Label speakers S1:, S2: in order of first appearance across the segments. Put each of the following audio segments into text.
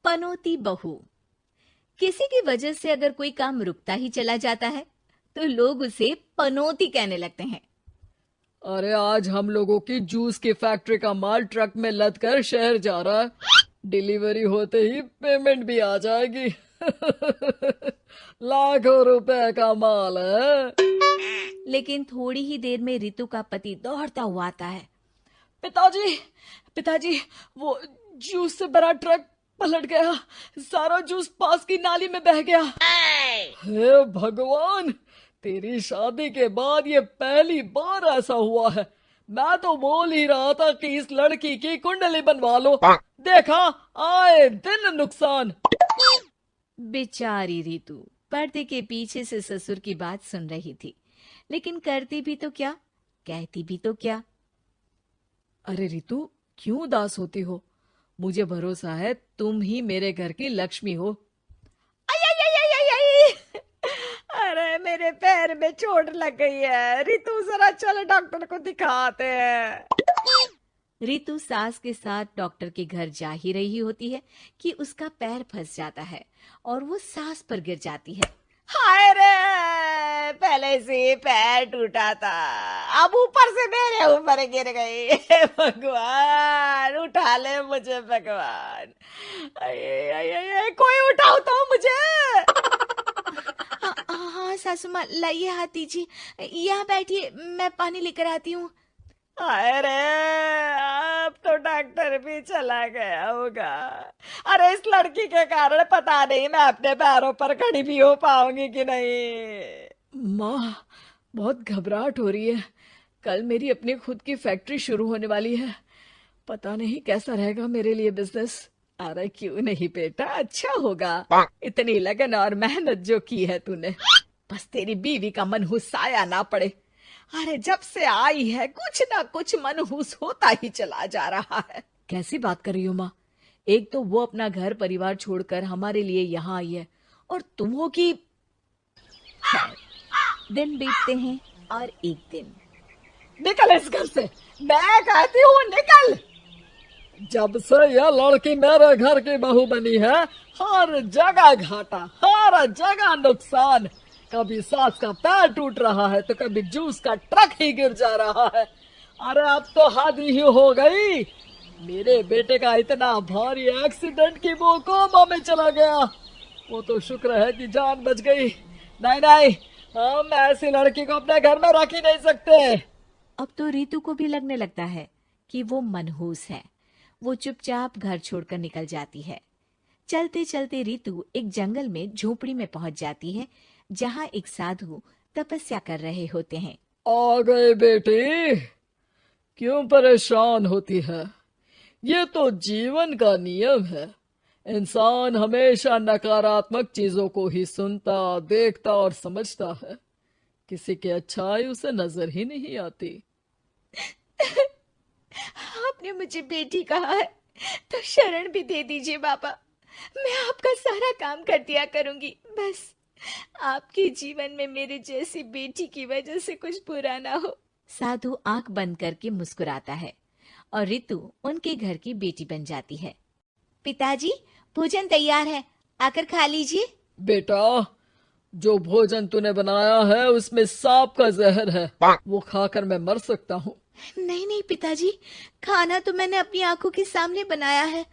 S1: पनौती बहू। किसी की वजह से अगर कोई काम रुकता ही चला जाता है तो लोग उसे पनौती कहने लगते हैं।
S2: अरे आज हम लोगों की जूस की फैक्ट्री का माल ट्रक में लद कर शहर जा रहा है। डिलीवरी होते ही पेमेंट भी आ जाएगी। लाखों रुपए का माल है।
S1: लेकिन थोड़ी ही देर में रितु का पति दौड़ता हुआ आता है।
S2: पिताजी, पिताजी, वो जूस से भरा ट्रक पलट गया। सारा जूस पास की नाली में बह गया। हे भगवान, तेरी शादी के बाद ये पहली बार ऐसा हुआ है। मैं तो बोल ही रहा था कि इस लड़की की कुंडली बनवा लो। देखा, आए दिन नुकसान।
S1: बेचारी रितु पर्दे के पीछे से ससुर की बात सुन रही थी, लेकिन करती भी तो क्या, कहती भी तो क्या।
S2: अरे रितु, क्यों उदास होती हो? मुझे भरोसा है तुम ही मेरे घर की लक्ष्मी हो।
S1: आई आई आई आई आई आई! अरे मेरे पैर में चोट लग गई है रितु, जरा चल डॉक्टर को दिखाते हैं। रितु सास के साथ डॉक्टर के घर जा ही रही होती है कि उसका पैर फंस जाता है और वो सास पर गिर जाती है। हाय रे, पहले से ही पैर टूटा था, अब ऊपर से मेरे ऊपर गिर गई। हे भगवान, उठा ले मुझे भगवान। अये, अये, अये, कोई उठाओ तो मुझे। हाँ सासू माँ, लाइए हाथ दीजिए, यहाँ बैठिए, मैं पानी लेकर आती हूँ। अरे अब तो डॉक्टर भी चला गया होगा। अरे इस लड़की के कारण पता नहीं मैं अपने पैरों पर खड़ी भी हो पाऊंगी कि नहीं।
S2: माँ, बहुत घबराहट हो रही है। कल मेरी अपनी खुद की फैक्ट्री शुरू होने वाली है। पता नहीं कैसा रहेगा मेरे लिए बिजनेस। अरे क्यों नहीं बेटा, अच्छा होगा। इतनी लगन और मेहनत जो की है तूने, बस तेरी बीवी का मनहूस साया ना पड़े। अरे जब से आई है कुछ ना कुछ मनहूस होता ही चला जा रहा है। कैसी बात कर रही हो माँ? एक तो वो अपना घर परिवार छोड़कर हमारे लिए यहाँ आई है, और तुम हो कि...
S1: दिन बीतते हैं और एक दिन।
S2: निकल इस घर से, मैं कहती हूँ निकल। जब से यह लड़की मेरे घर की बहू बनी है, हर जगह घाटा, हर जगह नुकसान। कभी सास का पैर टूट रहा है तो कभी जूस का ट्रक ही गिर जा रहा है। अरे अब तो हद ही हो गई। मेरे बेटे का इतना भारी एक्सीडेंट कि वो कोमा में चला गया। वो तो शुक्र है कि जान बच गई। नहीं नहीं, हम ऐसी लड़की को अपने घर में रख ही नहीं सकते।
S1: अब तो रितु को भी लगने लगता है कि वो मनहूस है। वो चुपचाप घर छोड़कर निकल जाती है। चलते चलते रितु एक जंगल में झोपड़ी में पहुंच जाती है, जहां एक साधु तपस्या कर रहे होते हैं।
S2: आ गए बेटी, क्यों परेशान होती है? ये तो जीवन का नियम है। इंसान हमेशा नकारात्मक चीजों को ही सुनता, देखता और समझता है। किसी की अच्छाई उसे नजर ही नहीं आती।
S1: आपने मुझे बेटी कहा है तो शरण भी दे दीजिए बाबा। मैं आपका सारा काम कर दिया करूंगी, बस आपके जीवन में मेरे जैसी बेटी की वजह से कुछ बुरा ना हो। साधु आंख बंद करके मुस्कुराता है और रितु उनके घर की बेटी बन जाती है। पिताजी, भोजन तैयार है, आकर खा लीजिए।
S2: बेटा, जो भोजन तूने बनाया है उसमें सांप का जहर है, वो खाकर मैं मर सकता हूँ।
S1: नहीं नहीं पिताजी, खाना तो मैंने अपनी आंखों के सामने बनाया है,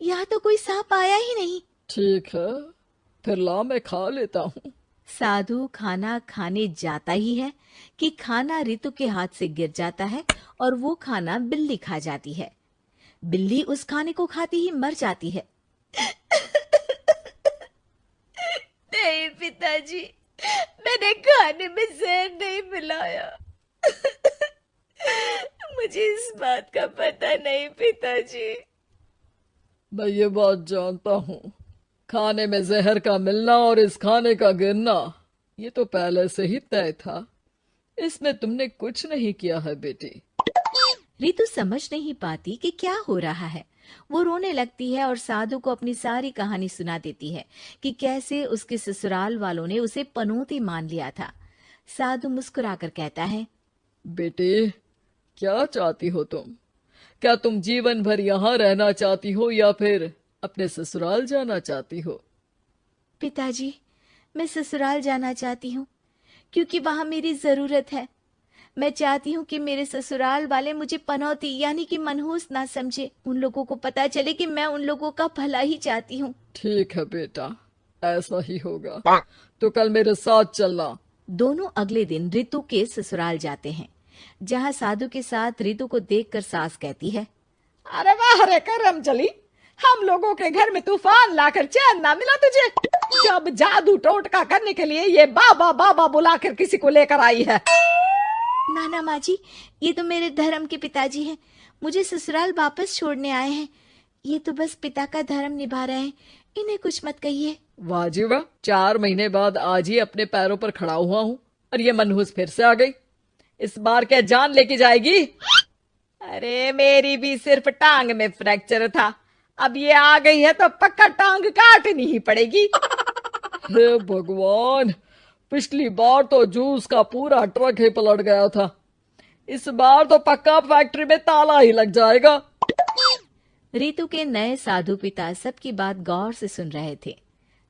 S1: यहाँ तो कोई सांप आया ही नहीं।
S2: ठीक है, फिर ला मैं खा लेता हूँ।
S1: साधु खाना खाने जाता ही है कि खाना रितु के हाथ से गिर जाता है और वो खाना बिल्ली खा जाती है। बिल्ली उस खाने को खाती ही मर जाती है। नहीं पिताजी, मैंने खाने में जहर नहीं मिलाया। मुझे इस बात का पता नहीं पिताजी।
S2: मैं ये बात जानता हूँ। खाने में जहर का मिलना और इस खाने का गिरना, ये तो पहले से ही तय था। इसमें तुमने कुछ नहीं किया है बेटी।
S1: रितु समझ नहीं पाती कि क्या हो रहा है। वो रोने लगती है और साधु को अपनी सारी कहानी सुना देती है कि कैसे उसके ससुराल वालों ने उसे पनौती मान लिया था। साधु मुस्कुराकर कहता है,
S2: बेटी, क्या चाहती हो तुम? क्या तुम जीवन भर यहाँ रहना चाहती हो या फिर अपने ससुराल जाना चाहती हो?
S1: पिताजी, मैं ससुराल जाना चाहती हूँ क्योंकि वहां मेरी जरूरत है। मैं चाहती हूँ कि मेरे ससुराल वाले मुझे पनौती यानी कि मनहूस ना समझे। उन लोगों को पता चले कि मैं उन लोगों का भला ही चाहती हूँ।
S2: ठीक है बेटा, ऐसा ही होगा। तो कल मेरे साथ चलना।
S1: दोनों अगले दिन रितु के ससुराल जाते हैं, जहाँ साधु के साथ रितु को देखकर सास कहती है,
S2: अरे वाह रे करम चली, हम लोगों के घर में तूफान लाकर चैन ना मिला तुझे। जब जादू टोटका करने के लिए ये बाबा बाबा बुलाकर किसी को लेकर आई है।
S1: नाना माँ जी, ये तो मेरे धर्म के पिताजी हैं। मुझे ससुराल वापस छोड़ने आए हैं। ये तो बस पिता का धर्म निभा रहे हैं। इन्हें कुछ मत कहिए।
S2: वाह जी वाह, 4 महीने बाद आज ही अपने पैरों पर खड़ा हुआ हूँ और ये मनहूस फिर से आ गई। इस बार क्या जान लेके जाएगी? अरे मेरी भी सिर्फ टांग में फ्रैक्चर था, अब ये आ गई है तो पक्का टांग काटनी ही पड़ेगी। हे भगवान, पिछली बार तो जूस का पूरा ट्रक ही पलट गया था, इस बार तो पक्का फैक्ट्री में ताला ही लग जाएगा।
S1: रितु के नए साधु पिता सबकी बात गौर से सुन रहे थे।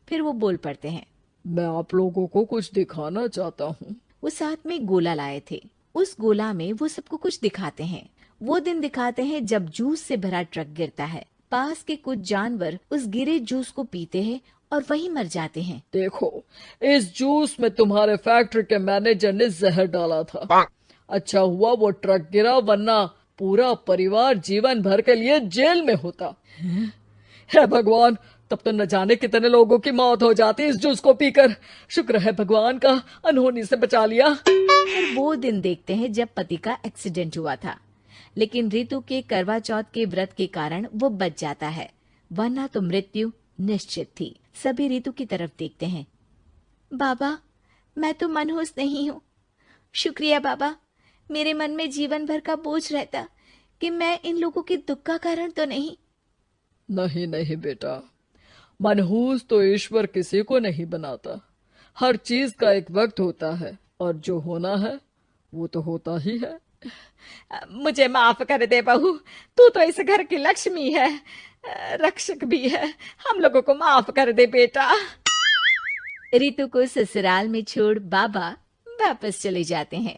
S1: फिर वो बोल पड़ते हैं,
S2: मैं आप लोगों को कुछ दिखाना चाहता हूँ।
S1: वो साथ में गोला लाए थे। उस गोला में वो सबको कुछ दिखाते हैं। वो दिन दिखाते हैं जब जूस से भरा ट्रक गिरता है। पास के कुछ जानवर उस गिरे जूस को पीते हैं और वहीं मर जाते हैं।
S2: देखो, इस जूस में तुम्हारे फैक्ट्री के मैनेजर ने जहर डाला था। अच्छा हुआ वो ट्रक गिरा, वरना पूरा परिवार जीवन भर के लिए जेल में होता। हे भगवान, तब तो न जाने कितने लोगों की मौत हो जाती इस जूस को पीकर। शुक्र है भगवान का, अनहोनी से बचा लिया।
S1: फिर वो दिन देखते हैं जब पति का एक्सीडेंट हुआ था, लेकिन रितु के करवा चौथ के व्रत के कारण वो बच जाता है, वरना तो मृत्यु निश्चित थी। सभी रितु की तरफ देखते हैं। बाबा, मैं तो मनहूस नहीं हूँ। शुक्रिया बाबा, मेरे मन में जीवन भर का बोझ रहता कि मैं इन लोगों के दुख का कारण तो नहीं।
S2: नहीं नहीं बेटा, मनहूस तो ईश्वर किसी को नहीं बनाता। हर चीज का एक वक्त होता है और जो होना है वो तो होता ही है। मुझे माफ कर दे बहू, तू तो इस घर की लक्ष्मी है, रक्षक भी है। हम लोगों को माफ कर दे बेटा।
S1: रितु को ससुराल में छोड़ बाबा वापस चले जाते हैं।